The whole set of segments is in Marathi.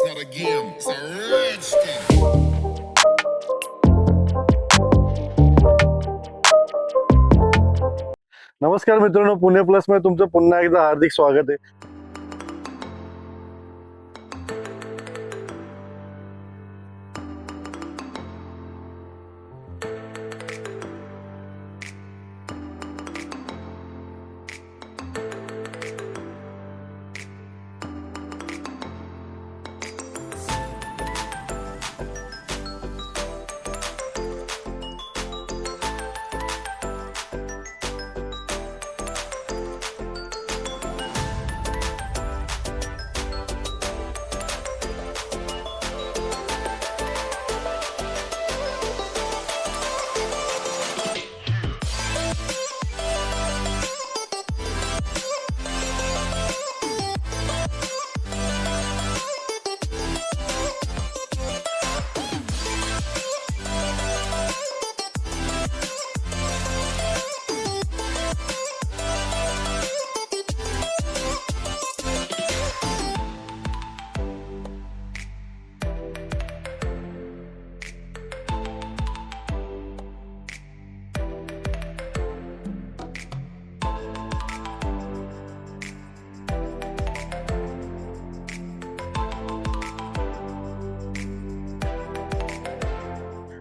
not a game, it's a rich thing. नमस्कार मित्रांनो, पुणे प्लस मध्ये तुमचं पुन्हा एकदा हार्दिक स्वागत आहे.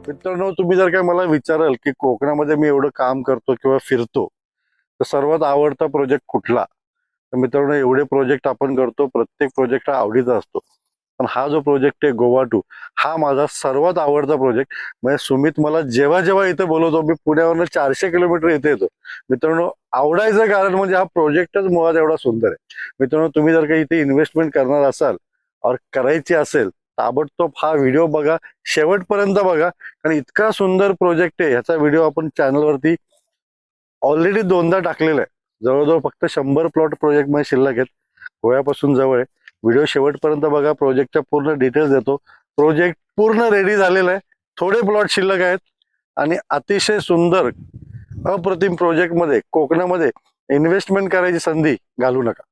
मित्रांनो, तुम्ही जर काय मला विचाराल की कोकणामध्ये मी एवढं काम करतो किंवा फिरतो तर सर्वात आवडता प्रोजेक्ट कुठला, तर मित्रांनो एवढे प्रोजेक्ट आपण करतो, प्रत्येक प्रोजेक्ट हा आवडीचा असतो. पण हा जो प्रोजेक्ट आहे गोवा टू, हा माझा सर्वात आवडता प्रोजेक्ट. म्हणजे सुमित मला जेव्हा जेव्हा इथे बोलवतो, मी पुण्यावरून 400 किलोमीटर इथे येतो. मित्रांनो, आवडायचं कारण म्हणजे हा प्रोजेक्टच मुळात एवढा सुंदर आहे. मित्रांनो, तुम्ही जर काही इथे इन्व्हेस्टमेंट करणार असाल और करायची असेल, ताबडतोब हा व्हिडिओ बघा, शेवटपर्यंत बघा, कारण इतका सुंदर प्रोजेक्ट आहे. ह्याचा व्हिडिओ आपण चॅनलवरती ऑलरेडी 2दा टाकलेला आहे. जवळजवळ फक्त 100 प्लॉट प्रोजेक्ट मध्ये शिल्लक आहेत. गोव्यापासून जवळ आहे. व्हिडिओ शेवटपर्यंत बघा, प्रोजेक्टच्या पूर्ण डिटेल्स देतो. प्रोजेक्ट पूर्ण रेडी झालेला आहे, थोडे प्लॉट शिल्लक आहेत आणि अतिशय सुंदर अप्रतिम प्रोजेक्ट मध्ये कोकणामध्ये इन्व्हेस्टमेंट करायची संधी घालू नका.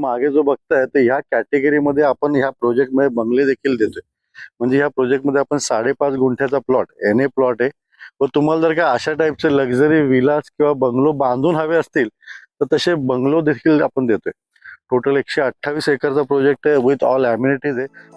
मागे जो बघताय तर ह्या कॅटेगरीमध्ये आपण ह्या प्रोजेक्टमध्ये बंगले देखील देतोय. म्हणजे ह्या प्रोजेक्टमध्ये आपण 5.5 गुंठ्याचा प्लॉट NA प्लॉट आहे. व तुम्हाला जर का अशा टाईपचे लक्झरी विलास किंवा बंगलो बांधून हवे असतील तर तसे बंगलो देखील आपण देतोय. टोटल 128 एकरचा प्रोजेक्ट आहे विथ ऑल अम्युनिटीज आहे.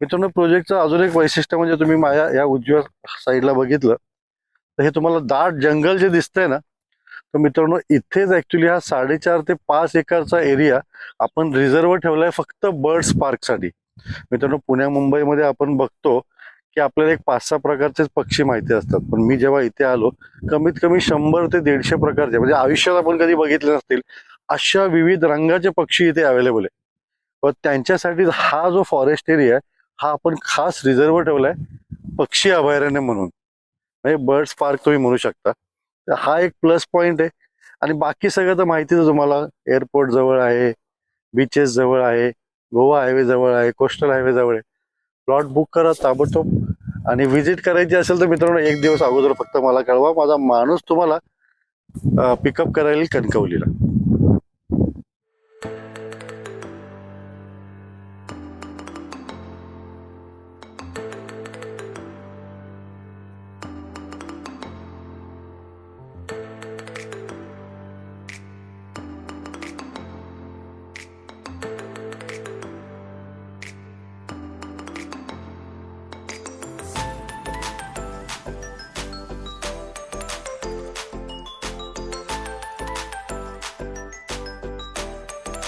मित्रांनो, प्रोजेक्टचं अजून एक वैशिष्ट्य म्हणजे तुम्ही माझ्या या उजव्या साईडला बघितलं तर हे तुम्हाला दाट जंगल जे दिसतंय ना, तर मित्रांनो इथेच ऍक्च्युली हा 4.5 ते 5 एकरचा एरिया आपण रिझर्व ठेवलाय फक्त बर्ड्स पार्कसाठी. मित्रांनो, पुण्या मुंबईमध्ये आपण बघतो की आपल्याला एक 5-6 प्रकारचे पक्षी माहिती असतात, पण मी जेव्हा इथे आलो कमीत कमी 100 ते 150 प्रकारचे, म्हणजे आयुष्यात आपण कधी बघितले नसतील अशा विविध रंगाचे पक्षी इथे अवेलेबल आहे. व त्यांच्यासाठी हा जो फॉरेस्ट एरिया आहे हा आपण खास रिझर्व ठेवलाय पक्षी अभयारण्य म्हणून, म्हणजे बर्ड्स पार्क तुम्ही म्हणू शकता. तर हा एक प्लस पॉइंट आहे. आणि बाकी सगळं तर माहितीच आहे तुम्हाला, एअरपोर्ट जवळ आहे, बीचेस जवळ आहे, गोवा हायवे जवळ आहे, कोस्टल हायवे जवळ आहे. प्लॉट बुक करा ताबडतोब. आणि व्हिजिट करायची असेल तर मित्रांनो 1 दिवस अगोदर फक्त मला कळवा, माझा माणूस तुम्हाला पिकअप करायला कणकवलीला.